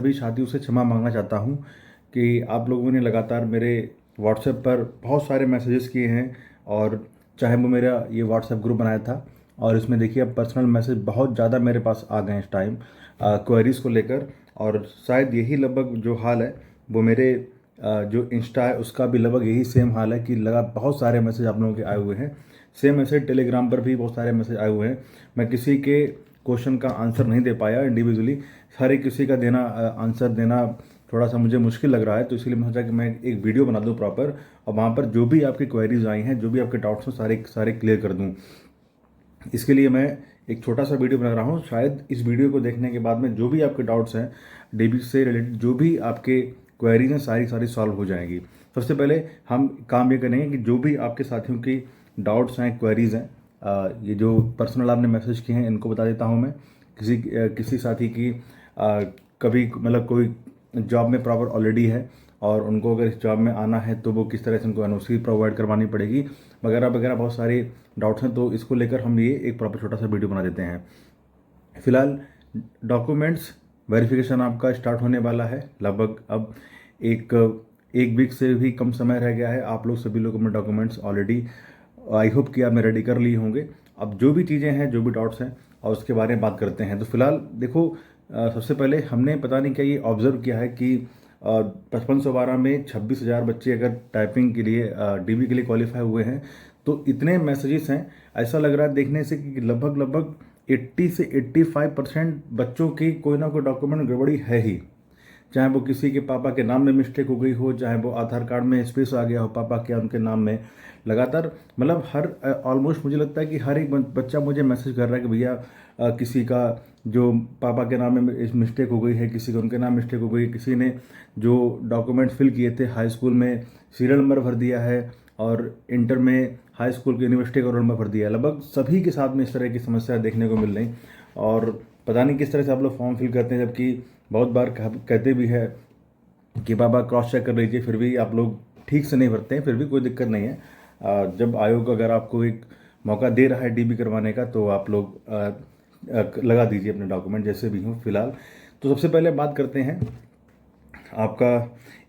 सभी साथियों से क्षमा मांगना चाहता हूँ कि आप लोगों ने लगातार मेरे व्हाट्सएप पर बहुत सारे मैसेजेस किए हैं, और चाहे वो मेरा ये व्हाट्सएप ग्रुप बनाया था, और इसमें देखिए अब पर्सनल मैसेज बहुत ज़्यादा मेरे पास आ गए हैं इस टाइम क्वेरीज़ को लेकर। और शायद यही लगभग जो हाल है वो मेरे जो इंस्टा है उसका भी लगभग यही सेम हाल है कि लगा बहुत सारे मैसेज आप लोगों के आए हुए हैं। सेम मैसेज टेलीग्राम पर भी बहुत सारे मैसेज आए हुए हैं। मैं किसी के क्वेश्चन का आंसर नहीं दे पाया इंडिविजुअली, हर एक किसी का देना आंसर देना थोड़ा सा मुझे मुश्किल लग रहा है, तो इसलिए मैं सोचा कि मैं एक वीडियो बना दूं प्रॉपर, और वहाँ पर जो भी आपकी क्वेरीज आई हैं, जो भी आपके डाउट्स हैं, सारे सारे क्लियर कर दूं। इसके लिए मैं एक छोटा सा वीडियो बना रहा हूँ। शायद इस वीडियो को देखने के बाद में जो भी आपके डाउट्स हैं डीबी से रिलेटेड, जो भी आपके क्वेरीज हैं, सारी सारी सॉल्व हो जाएंगी। सबसे पहले हम काम ये करेंगे कि जो भी आपके साथियों की डाउट्स हैं, क्वेरीज हैं, ये जो पर्सनल आपने मैसेज किए हैं इनको बता देता हूँ मैं। किसी साथी की कभी मतलब कोई जॉब में प्रॉपर ऑलरेडी है, और उनको अगर इस जॉब में आना है तो वो किस तरह से उनको एनओसी प्रोवाइड करवानी पड़ेगी, वगैरह वगैरह बहुत सारे डाउट्स हैं। तो इसको लेकर हम ये एक प्रॉपर छोटा सा वीडियो बना देते हैं। फिलहाल डॉक्यूमेंट्स वेरिफिकेशन आपका स्टार्ट होने वाला है। लगभग अब एक एक वीक से भी कम समय रह गया है। आप लोग सभी लोग अपने डॉक्यूमेंट्स ऑलरेडी आई होप कि आपने रेडी कर लिए होंगे। अब जो भी चीज़ें हैं, जो भी डाउट्स हैं, और उसके बारे में बात करते हैं। तो फिलहाल देखो, सबसे पहले हमने पता नहीं क्या ये ऑब्जर्व किया है कि 5512 में 26,000 बच्चे अगर टाइपिंग के लिए डीबी के लिए क्वालिफाई हुए हैं, तो इतने मैसेजेस हैं। ऐसा लग रहा है देखने से कि लगभग लगभग 80 से 85% बच्चों की कोई ना कोई डॉक्यूमेंट गड़बड़ी है ही। चाहे वो किसी के पापा के नाम में मिस्टेक हो गई हो, चाहे वो आधार कार्ड में स्पेस आ गया हो पापा के उनके नाम में। लगातार मतलब हर ऑलमोस्ट मुझे लगता है कि हर एक बच्चा मुझे मैसेज कर रहा है कि भैया किसी का जो पापा के नाम में मिस्टेक हो गई है, किसी का उनके नाम मिस्टेक हो गई है, किसी ने जो डॉक्यूमेंट फिल किए थे हाई स्कूल में सीरियल नंबर भर दिया है, और इंटर में हाई स्कूल के यूनिवर्सिटी का रोल नंबर भर दिया है। लगभग सभी के साथ में इस तरह की समस्या देखने को मिल रही। और पता नहीं किस तरह से आप लोग फॉर्म फिल करते हैं, जबकि बहुत बार कहते भी है कि बाबा क्रॉस चेक कर लीजिए, फिर भी आप लोग ठीक से नहीं भरते हैं। फिर भी कोई दिक्कत नहीं है। जब आयोग अगर आपको एक मौका दे रहा है डीबी करवाने का, तो आप लोग लगा दीजिए अपने डॉक्यूमेंट जैसे भी हों। फिलहाल तो सबसे पहले बात करते हैं आपका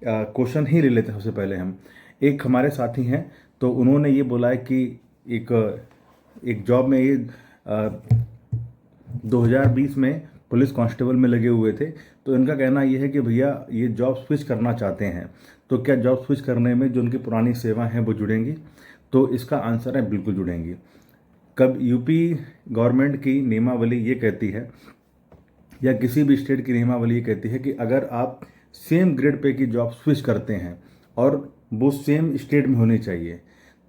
क्वेश्चन ही ले लेते हैं। सबसे पहले हम एक हमारे साथी हैं, तो उन्होंने ये बोला है कि एक एक जॉब में ये 2020 में पुलिस कांस्टेबल में लगे हुए थे। तो इनका कहना ये है कि भैया ये जॉब स्विच करना चाहते हैं, तो क्या जॉब स्विच करने में जो उनकी पुरानी सेवाएं हैं वो जुड़ेंगी? तो इसका आंसर है बिल्कुल जुड़ेंगी। कब यूपी गवर्नमेंट की नियमावली ये कहती है, या किसी भी स्टेट की नियमावली ये कहती है कि अगर आप सेम ग्रेड पे की जॉब स्विच करते हैं और वो सेम स्टेट में होनी चाहिए,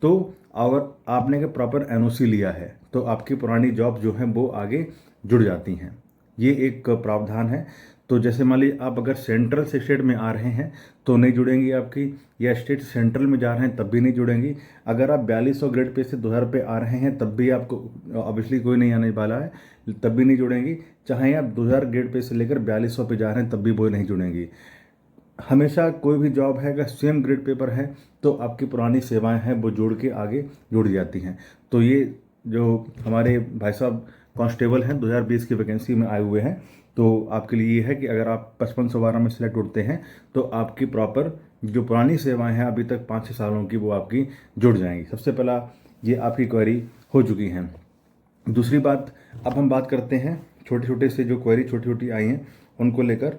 तो और आपने प्रॉपर एनओसी लिया है, तो आपकी पुरानी जॉब जो है वो आगे जुड़ जाती हैं। ये एक प्रावधान है। तो जैसे मान लीजिए आप अगर सेंट्रल से स्टेट में आ रहे हैं तो नहीं जुड़ेंगी आपकी, या स्टेट सेंट्रल में जा रहे हैं तब भी नहीं जुड़ेंगी। अगर आप 4200 ग्रेड पे से 2000 पे आ रहे हैं तब भी आपको ऑब्वियसली कोई नहीं आने वाला है, तब भी नहीं जुड़ेंगी। चाहे आप 2000 ग्रेड पे से लेकर 4200 पे जा रहे हैं तब भी वो नहीं जुड़ेंगी। हमेशा कोई भी जॉब है अगर सेम ग्रेड पेपर है तो आपकी पुरानी सेवाएं हैं वो जोड़ के आगे जुड़ जाती हैं। तो ये जो हमारे भाई साहब कांस्टेबल हैं 2020 की वैकेंसी में आए हुए हैं, तो आपके लिए ये है कि अगर आप 5512 में सिलेक्ट होते हैं तो आपकी प्रॉपर जो पुरानी सेवाएं हैं अभी तक 5-6 सालों की वो आपकी जुड़ जाएंगी। सबसे पहला ये आपकी क्वेरी हो चुकी हैं। दूसरी बात, अब हम बात करते हैं छोटे छोटे से जो क्वेरी छोटी छोटी आई हैं उनको लेकर।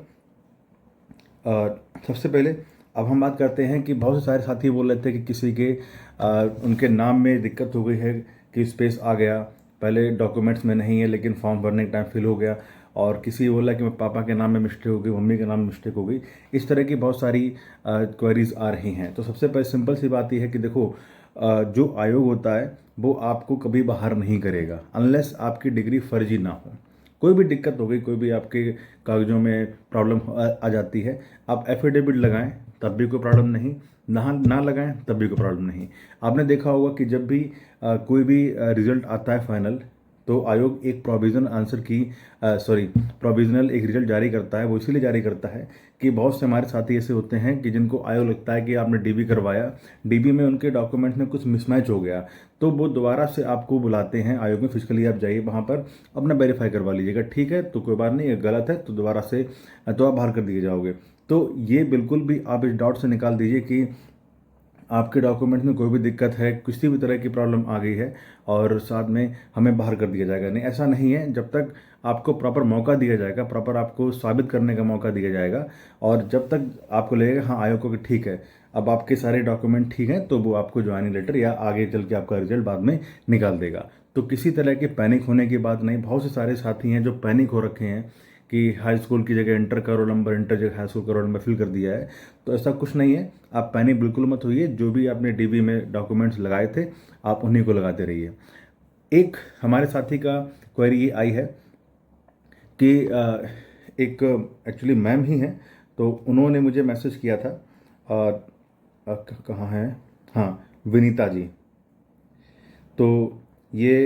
सबसे पहले अब हम बात करते हैं कि बहुत से सारे साथी बोल रहे थे कि किसी के उनके नाम में दिक्कत हो गई है कि स्पेस आ गया, पहले डॉक्यूमेंट्स में नहीं है लेकिन फॉर्म भरने के टाइम फिल हो गया, और किसी बोला कि मैं पापा के नाम में मिस्टेक हो गई, मम्मी के नाम में मिस्टेक हो गई। इस तरह की बहुत सारी क्वेरीज आ रही हैं। तो सबसे पहले सिंपल सी बात यह है कि देखो, जो आयोग होता है वो आपको कभी बाहर नहीं करेगा अनलेस आपकी डिग्री फर्जी ना हो। कोई भी दिक्कत हो गई, कोई भी आपके कागजों में प्रॉब्लम आ जाती है, आप एफिडेविट लगाएं तब भी कोई प्रॉब्लम नहीं, ना लगाएं तब भी कोई प्रॉब्लम नहीं। आपने देखा होगा कि जब भी कोई भी रिजल्ट आता है फाइनल, तो आयोग एक प्रोविजनल आंसर की प्रोविजनल एक रिजल्ट जारी करता है। वो इसीलिए जारी करता है कि बहुत से हमारे साथी ऐसे होते हैं कि जिनको आयोग लगता है कि आपने डीबी करवाया, डीबी में उनके डॉक्यूमेंट्स में कुछ मिसमैच हो गया, तो वो दोबारा से आपको बुलाते हैं आयोग में। फिजिकली आप जाइए वहाँ पर अपना वेरीफाई करवा लीजिएगा। ठीक है तो कोई बात नहीं, ये गलत है तो दोबारा से तो आप बाहर कर दिए जाओगे। तो ये बिल्कुल भी आप इस डाउट से निकाल दीजिए कि आपके डॉक्यूमेंट में कोई भी दिक्कत है, किसी भी तरह की प्रॉब्लम आ गई है और साथ में हमें बाहर कर दिया जाएगा। नहीं, ऐसा नहीं है। जब तक आपको प्रॉपर मौका दिया जाएगा, प्रॉपर आपको साबित करने का मौका दिया जाएगा, और जब तक आपको लगेगा हाँ आयोग को कि ठीक है अब आपके सारे डॉक्यूमेंट ठीक हैं, तो वो आपको ज्वाइनिंग लेटर या आगे चल के आपका रिजल्ट बाद में निकाल देगा। तो किसी तरह की पैनिक होने की बात नहीं। बहुत से सारे साथी हैं जो पैनिक हो रखे हैं कि हाई स्कूल की जगह इंटर का रोल नंबर, इंटर जगह हाई स्कूल का रोल नंबर फिल कर दिया है। तो ऐसा कुछ नहीं है, आप पैनिक बिल्कुल मत होइए। जो भी आपने डीबी में डॉक्यूमेंट्स लगाए थे आप उन्हीं को लगाते रहिए। एक हमारे साथी का क्वेरी ये आई है कि एक एक्चुअली मैम ही हैं, तो उन्होंने मुझे मैसेज किया था। कहाँ है, हाँ विनीता जी। तो ये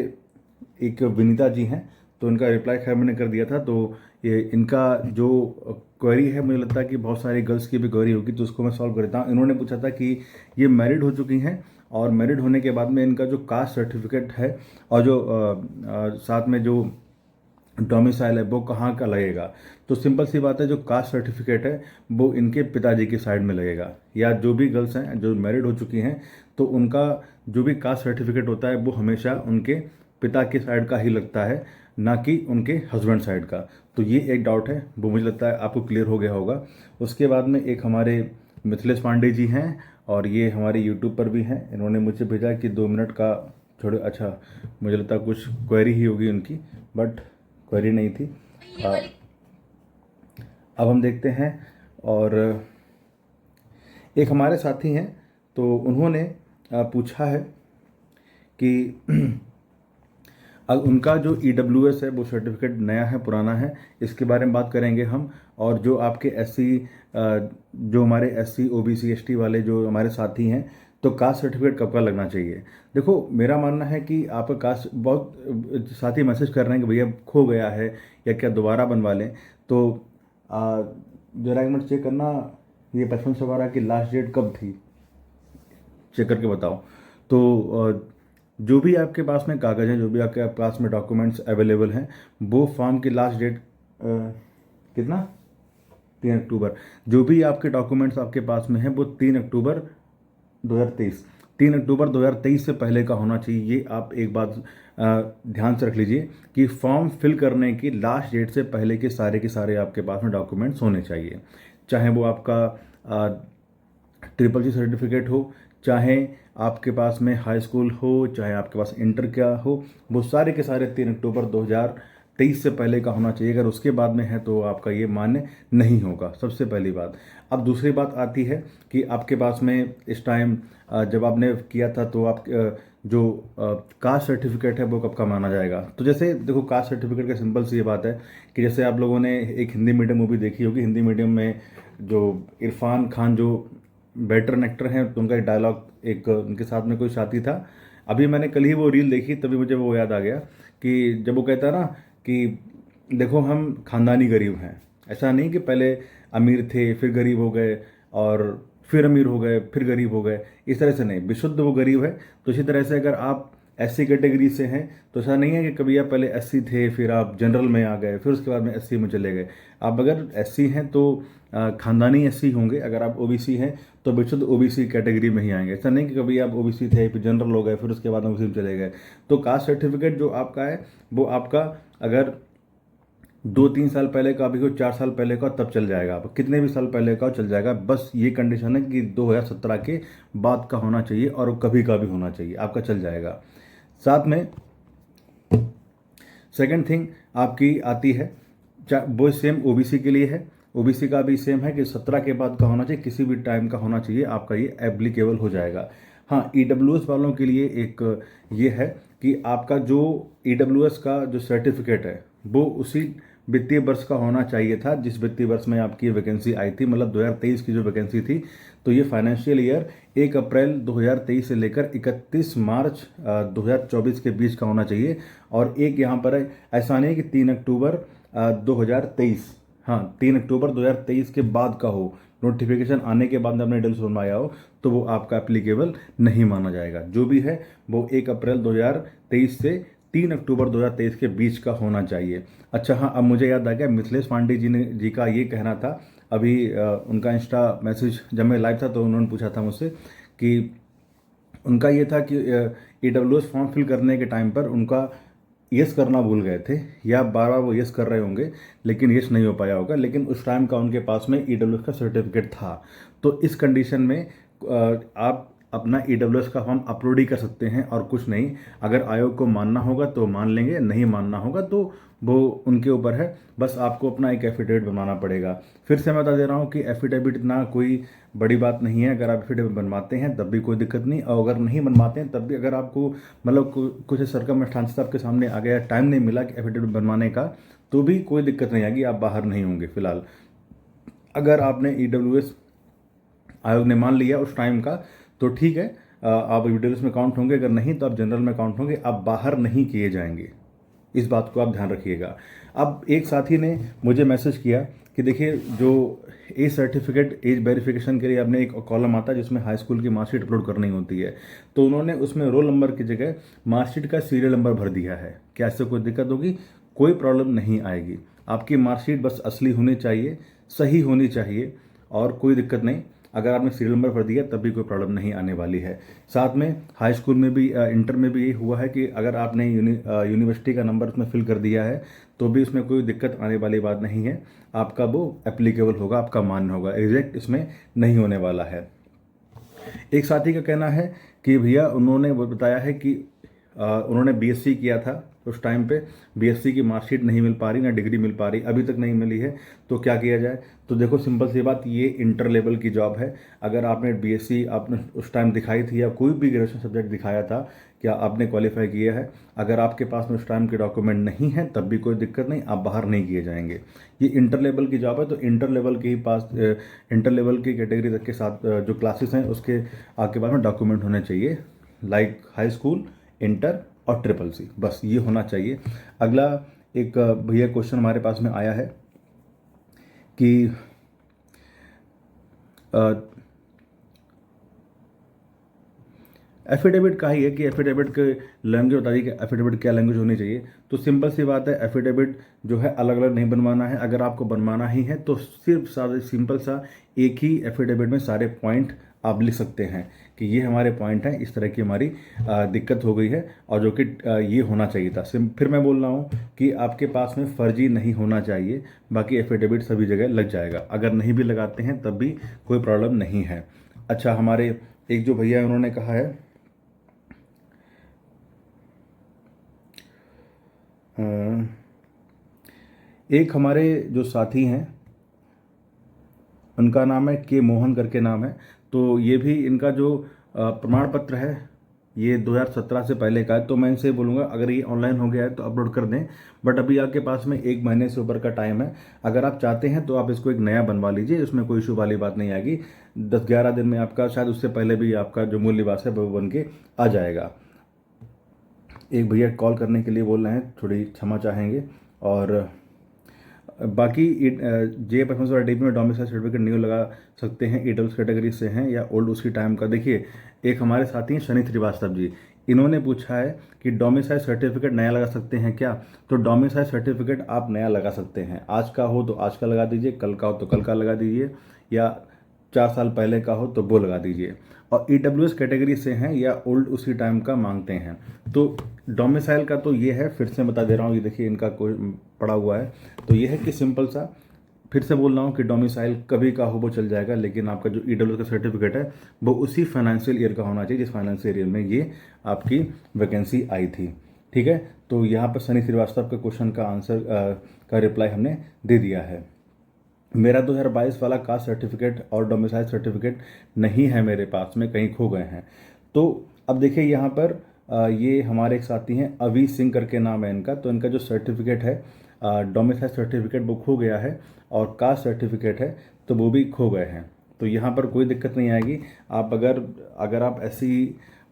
एक विनीता जी हैं, तो इनका रिप्लाई खैर मैंने कर दिया था। तो ये इनका जो क्वेरी है, मुझे लगता है कि बहुत सारी गर्ल्स की भी क्वेरी होगी, तो उसको मैं सॉल्व कर देता हूँ। इन्होंने पूछा था कि ये मैरिड हो चुकी हैं और मैरिड होने के बाद में इनका जो कास्ट सर्टिफिकेट है और जो साथ में जो डोमिसाइल है वो कहाँ का लगेगा। तो सिंपल सी बात है, जो कास्ट सर्टिफिकेट है वो इनके पिताजी की साइड में लगेगा, या जो भी गर्ल्स हैं जो मैरिड हो चुकी हैं तो उनका जो भी कास्ट सर्टिफिकेट होता है वो हमेशा उनके पिता की साइड का ही लगता है, ना कि उनके हस्बैंड साइड का। तो ये एक डाउट है, वो मुझे लगता है आपको क्लियर हो गया होगा। उसके बाद में एक हमारे मिथिलेश पांडे जी हैं और ये हमारे यूट्यूब पर भी हैं। इन्होंने मुझे भेजा कि 2 मिनट का छोड़ो, अच्छा मुझे लगता है कुछ क्वेरी ही होगी उनकी, बट क्वेरी नहीं थी। अब हम देखते हैं। और एक हमारे साथी हैं, तो उन्होंने पूछा है कि अब उनका जो EWS है वो सर्टिफिकेट नया है पुराना है, इसके बारे में बात करेंगे हम। और जो आपके SC जो हमारे SC OBC ST वाले जो हमारे साथी हैं, तो कास्ट सर्टिफिकेट कब का लगना चाहिए। देखो मेरा मानना है कि आपका कास्ट, बहुत साथी मैसेज कर रहे हैं कि भैया खो गया है या क्या दोबारा बनवा लें। तो जरा एक मिनट चेक करना, ये 55 की लास्ट डेट कब थी, चेक करके बताओ। तो जो भी आपके पास में कागज़ हैं, जो भी आपके पास में डॉक्यूमेंट्स अवेलेबल हैं, वो फॉर्म की लास्ट डेट कितना, 3 अक्टूबर। जो भी आपके डॉक्यूमेंट्स आपके पास में हैं वो 3 अक्टूबर 2023, 3 अक्टूबर 2023 से पहले का होना चाहिए। ये आप एक बात ध्यान से रख लीजिए कि फॉर्म फिल करने की लास्ट डेट से पहले के सारे आपके पास में डॉक्यूमेंट्स होने चाहिए। चाहे वो आपका CCC सर्टिफिकेट हो, चाहे आपके पास में हाई स्कूल हो, चाहे आपके पास इंटर क्या हो, वो सारे के सारे 3 अक्टूबर 2023 से पहले का होना चाहिए। अगर उसके बाद में है तो आपका ये मान्य नहीं होगा, सबसे पहली बात। अब दूसरी बात आती है कि आपके पास में इस टाइम जब आपने किया था तो आप जो कास्ट सर्टिफिकेट है वो कब का माना जाएगा। तो जैसे देखो, कास्ट सर्टिफिकेट का सिंपल सी ये बात है कि जैसे आप लोगों ने एक हिंदी मीडियम मूवी देखी होगी, हिंदी मीडियम में जो इरफान खान जो वेटरन एक्टर हैं, तो उनका एक डायलॉग, एक उनके साथ में कोई साथी था। अभी मैंने कल ही वो रील देखी, तभी मुझे वो याद आ गया कि जब वो कहता है ना कि देखो हम खानदानी गरीब हैं, ऐसा नहीं कि पहले अमीर थे फिर गरीब हो गए और फिर अमीर हो गए फिर गरीब हो गए, इस तरह से नहीं, विशुद्ध वो गरीब है। तो इसी तरह से अगर आप SC कैटेगरी से हैं तो ऐसा नहीं है कि कभी आप पहले SC थे फिर आप जनरल में आ गए फिर उसके बाद में SC में चले गए। आप अगर SC हैं तो खानदानी SC होंगे, अगर आप OBC हैं तो विशुद्ध OBC कैटेगरी में ही आएंगे। ऐसा नहीं कि कभी आप OBC थे फिर जनरल हो गए फिर उसके बाद OBC में चले गए। तो कास्ट सर्टिफिकेट जो आपका है वो आपका अगर 2-3 साल पहले का भी हो, 4 साल पहले का, तब चल जाएगा। आप कितने भी साल पहले का चल जाएगा, बस ये कंडीशन है कि 2017 के बाद का होना चाहिए और वो कभी का भी होना चाहिए, आपका चल जाएगा। साथ में सेकंड थिंग आपकी आती है, वो सेम OBC के लिए है, OBC का भी सेम है कि 17 के बाद का होना चाहिए, किसी भी टाइम का होना चाहिए, आपका ये एप्लीकेबल हो जाएगा। हाँ, EWS वालों के लिए एक ये है कि आपका जो EWS का जो सर्टिफिकेट है वो उसी वित्तीय वर्ष का होना चाहिए था, जिस वित्तीय वर्ष में आपकी वैकेंसी आई थी, मतलब 2023 की जो वैकेंसी थी। तो ये फाइनेंशियल ईयर 1 अप्रैल 2023 से लेकर 31 मार्च 2024 के बीच का होना चाहिए। और एक यहाँ पर है, ऐसा नहीं है कि 3 अक्टूबर 2023, हाँ 3 अक्टूबर 2023 के बाद का हो, नोटिफिकेशन आने के बाद आपने डिटेल्स बनवाया हो, तो वो आपका एप्लीकेबल नहीं माना जाएगा। जो भी है वो 1 अप्रैल 2023 से 3 अक्टूबर 2023 के बीच का होना चाहिए। अच्छा हाँ, अब मुझे याद आ गया, मिथिलेश पांडे जी का ये कहना था, अभी उनका इंस्टा मैसेज जब मैं लाइव था तो उन्होंने पूछा था मुझसे कि उनका ये था कि EWS फॉर्म फिल करने के टाइम पर उनका यस करना भूल गए थे, या बार बार वो यस कर रहे होंगे लेकिन यस नहीं हो पाया होगा, लेकिन उस टाइम का उनके पास में EWS का सर्टिफिकेट था। तो इस कंडीशन में आप अपना EWS का फॉर्म अपलोड ही कर सकते हैं और कुछ नहीं। अगर आयोग को मानना होगा तो मान लेंगे, नहीं मानना होगा तो वो उनके ऊपर है। बस आपको अपना एक एफिडेविट बनवाना पड़ेगा। फिर से मैं बता दे रहा हूँ कि एफिडेविट इतना कोई बड़ी बात नहीं है। अगर आप एफिडेविट बनवाते हैं तब भी कोई दिक्कत नहीं, और अगर नहीं बनवाते हैं तब भी, अगर आपको मतलब कुछ सरकमस्टांसेस आपके सामने आ गया, टाइम नहीं मिला कि एफिडेविट बनवाने का, तो भी कोई दिक्कत नहीं आएगी, आप बाहर नहीं होंगे फिलहाल। अगर आपने EWS आयोग ने मान लिया उस टाइम का तो ठीक है, आप EWS में काउंट होंगे, अगर नहीं तो आप जनरल में काउंट होंगे, आप बाहर नहीं किए जाएंगे। इस बात को आप ध्यान रखिएगा। अब एक साथी ने मुझे मैसेज किया कि देखिए, जो एज सर्टिफिकेट, एज वेरिफिकेशन के लिए आपने एक कॉलम आता है जिसमें हाई स्कूल की मार्कशीट अपलोड करनी होती है, तो उन्होंने उसमें रोल नंबर की जगह मार्कशीट का सीरियल नंबर भर दिया है। क्या इससे कोई दिक्कत होगी? कोई प्रॉब्लम नहीं आएगी। आपकी मार्कशीट बस असली होनी चाहिए, सही होनी चाहिए, और कोई दिक्कत नहीं। अगर आपने सीरियल नंबर भर दिया तब भी कोई प्रॉब्लम नहीं आने वाली है। साथ में हाई स्कूल में भी, इंटर में भी ये हुआ है कि अगर आपने यूनिवर्सिटी का नंबर उसमें फिल कर दिया है तो भी उसमें कोई दिक्कत आने वाली बात नहीं है। आपका वो एप्लीकेबल होगा, आपका मान्य होगा, रिजेक्ट इसमें नहीं होने वाला है। एक साथी का कहना है कि भैया, उन्होंने वो बताया है कि उन्होंने BSc किया था, उस टाइम पे BSc की मार्कशीट नहीं मिल पा रही, ना डिग्री मिल पा रही, अभी तक नहीं मिली है, तो क्या किया जाए? तो देखो, सिंपल सी बात, ये इंटर लेवल की जॉब है। अगर आपने BSc आपने उस टाइम दिखाई थी, या कोई भी ग्रेजुएशन सब्जेक्ट दिखाया था, क्या आपने क्वालिफाई किया है, अगर आपके पास में उस टाइम के डॉक्यूमेंट नहीं है तब भी कोई दिक्कत नहीं, आप बाहर नहीं किए जाएंगे। ये इंटर लेवल की जॉब है, तो इंटर लेवल के ही पास, इंटर लेवल की कैटेगरी तक के साथ जो क्लासेस हैं उसके आपके पास में डॉक्यूमेंट होने चाहिए, लाइक हाई स्कूल, इंटर और SSC, बस ये होना चाहिए। अगला एक भैया क्वेश्चन हमारे पास में आया है कि एफिडेविट का ही है कि एफिडेविट के लैंग्वेज बता दी कि एफिडेविट क्या लैंग्वेज होनी चाहिए। तो सिंपल सी बात है, एफिडेविट जो है अलग अलग नहीं बनवाना है। अगर आपको बनवाना ही है तो सिर्फ सारे सिंपल सा एक ही एफिडेविट में सारे पॉइंट आप लिख सकते हैं कि ये हमारे पॉइंट हैं, इस तरह की हमारी दिक्कत हो गई है, और जो कि ये होना चाहिए था। फिर मैं बोल रहा हूँ कि आपके पास में फर्जी नहीं होना चाहिए, बाकी एफिडेविट सभी जगह लग जाएगा। अगर नहीं भी लगाते हैं तब भी कोई प्रॉब्लम नहीं है। अच्छा, हमारे एक जो भैया उन्होंने कहा है, एक हमारे जो साथी हैं उनका नाम है के मोहन करके नाम है, तो ये भी इनका जो प्रमाण पत्र है ये 2017 से पहले का है। तो मैं इनसे बोलूँगा, अगर ये ऑनलाइन हो गया है तो अपलोड कर दें, बट अभी आपके पास में 1 महीने से ऊपर का टाइम है। अगर आप चाहते हैं तो आप इसको एक नया बनवा लीजिए, उसमें कोई इशू वाली बात नहीं आएगी। 10-11 दिन में आपका, शायद उससे पहले भी आपका जो मूल निवास है वो बन के आ जाएगा। एक भैया कॉल करने के लिए बोल रहे हैं, थोड़ी क्षमा चाहेंगे। और बाकी जे परफॉर्मेंस और DP में डोमिसाइल सर्टिफिकेट न्यू लगा सकते हैं, EWS कैटेगरी से हैं या ओल्ड उसी टाइम का। देखिए, एक हमारे साथी हैं शनि श्रीवास्तव जी, इन्होंने पूछा है कि डोमिसाइल सर्टिफिकेट नया लगा सकते हैं क्या? तो डोमिसाइल सर्टिफिकेट आप नया लगा सकते हैं। आज का हो तो आज का लगा दीजिए, कल का हो तो कल का लगा दीजिए, या 4 साल पहले का हो तो वो लगा दीजिए। और EWS कैटेगरी से हैं या ओल्ड उसी टाइम का मांगते हैं। तो डोमिसाइल का तो ये है, फिर से बता दे रहा हूँ, ये देखिए इनका कोई पड़ा हुआ है। तो ये है कि सिंपल सा, फिर से बोल रहा हूँ कि डोमिसाइल कभी का हो वो चल जाएगा, लेकिन आपका जो EWS का सर्टिफिकेट है वो उसी फाइनेंशियल ईयर का होना चाहिए जिस फाइनेंशियल ईयर में ये आपकी वैकेंसी आई थी। ठीक है, तो यहाँ पर शनि श्रीवास्तव के क्वेश्चन का आंसर का रिप्लाई हमने दे दिया है। मेरा 2022 वाला कास्ट सर्टिफिकेट और डोमिसाइल सर्टिफिकेट नहीं है मेरे पास में, कहीं खो गए हैं। तो अब देखिए यहाँ पर ये हमारे एक साथी हैं, अवी सिंह करके नाम है इनका। तो इनका जो सर्टिफिकेट है डोमिसाइल सर्टिफिकेट वो खो गया है और कास्ट सर्टिफिकेट है तो वो भी खो गए हैं। तो यहाँ पर कोई दिक्कत नहीं आएगी। आप अगर आप SC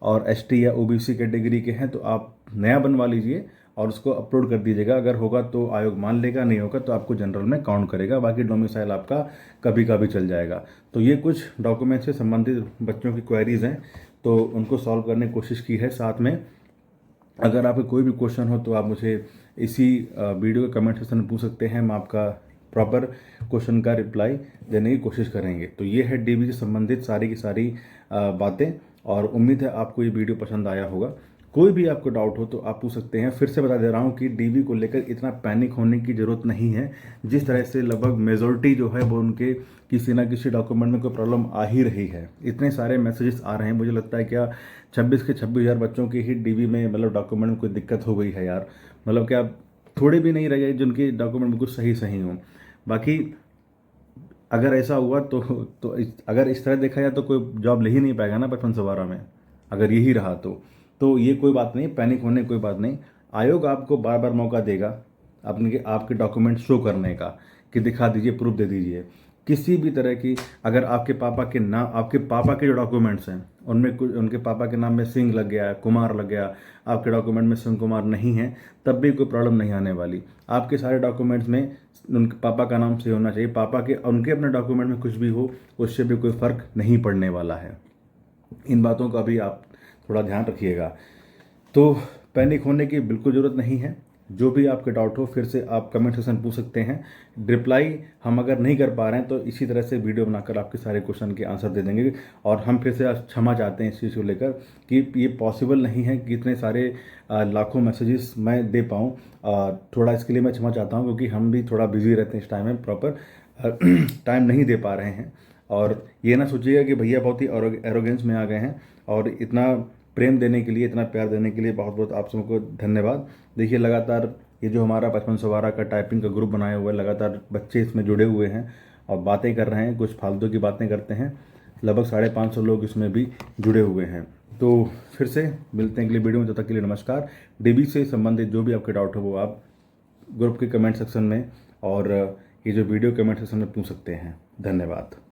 और ST या OBC कैटेगरी के हैं तो आप नया बनवा लीजिए और उसको अपलोड कर दीजिएगा। अगर होगा तो आयोग मान लेगा, नहीं होगा तो आपको जनरल में काउंट करेगा। बाकी डोमिसाइल आपका कभी का भी चल जाएगा। तो ये कुछ डॉक्यूमेंट से संबंधित बच्चों की क्वेरीज हैं, तो उनको सॉल्व करने की कोशिश की है। साथ में अगर आपको कोई भी क्वेश्चन हो तो आप मुझे इसी वीडियो के कमेंट सेक्शन में पूछ सकते हैं। हम आपका प्रॉपर क्वेश्चन का रिप्लाई देने की कोशिश करेंगे। तो ये है DB से संबंधित सारी की सारी बातें, और उम्मीद है आपको ये वीडियो पसंद आया होगा। कोई भी आपको डाउट हो तो आप पूछ सकते हैं। फिर से बता दे रहा हूँ कि DB को लेकर इतना पैनिक होने की ज़रूरत नहीं है। जिस तरह से लगभग मेजॉरिटी जो है वो उनके किसी ना किसी डॉक्यूमेंट में कोई प्रॉब्लम आ ही रही है। इतने सारे मैसेजेस आ रहे हैं, मुझे लगता है क्या 26 के 26,000 बच्चों की ही DB में मतलब डॉक्यूमेंट में कोई दिक्कत हो गई है यार। मतलब क्या थोड़े भी नहीं रह गए जिनके डॉक्यूमेंट बिल्कुल सही हों। बाकी अगर ऐसा हुआ तो अगर इस तरह देखा जाए तो कोई जॉब ले ही नहीं पाएगा ना 55-12 में, अगर यही रहा तो ये कोई बात नहीं, पैनिक होने की कोई बात नहीं। आयोग आपको बार बार मौका देगा आपके डॉक्यूमेंट शो करने का, कि दिखा दीजिए, प्रूफ दे दीजिए। किसी भी तरह की अगर आपके पापा के जो डॉक्यूमेंट्स हैं उनमें कुछ उनके पापा के नाम में सिंह लग गया, कुमार लग गया, आपके डॉक्यूमेंट में सिंह कुमार नहीं है, तब भी कोई प्रॉब्लम नहीं आने वाली। आपके सारे डॉक्यूमेंट्स में उनके पापा का नाम सही होना चाहिए। उनके अपने डॉक्यूमेंट में कुछ भी हो, उससे भी कोई फ़र्क नहीं पड़ने वाला है। इन बातों का भी आप थोड़ा ध्यान रखिएगा। तो पैनिक होने की बिल्कुल ज़रूरत नहीं है। जो भी आपके डाउट हो फिर से आप कमेंट सेक्शन पूछ सकते हैं। रिप्लाई हम अगर नहीं कर पा रहे हैं तो इसी तरह से वीडियो बनाकर आपके सारे क्वेश्चन के आंसर दे देंगे। और हम फिर से क्षमा चाहते हैं इस चीज़ को लेकर कि ये पॉसिबल नहीं है कि इतने सारे लाखों मैसेजेस मैं दे पाऊँ। थोड़ा इसके लिए मैं क्षमा चाहता हूँ, क्योंकि हम भी थोड़ा बिजी रहते हैं इस टाइम में, प्रॉपर टाइम नहीं दे पा रहे हैं। और ये ना सोचिएगा कि भैया बहुत ही एरोगेंस में आ गए हैं। और इतना प्रेम देने के लिए, इतना प्यार देने के लिए बहुत बहुत आप सबको धन्यवाद। देखिए लगातार ये जो हमारा 5512 का टाइपिंग का ग्रुप बनाया हुआ है, लगातार बच्चे इसमें जुड़े हुए हैं और बातें कर रहे हैं, कुछ फालतू की बातें करते हैं। लगभग 550 लोग इसमें भी जुड़े हुए हैं। तो फिर से मिलते हैं अगली वीडियो में, तब तक के लिए नमस्कार। DB से संबंधित जो भी आपके डाउट हो वो आप ग्रुप के कमेंट सेक्शन में और ये जो वीडियो कमेंट सेक्शन में पूछ सकते हैं। धन्यवाद।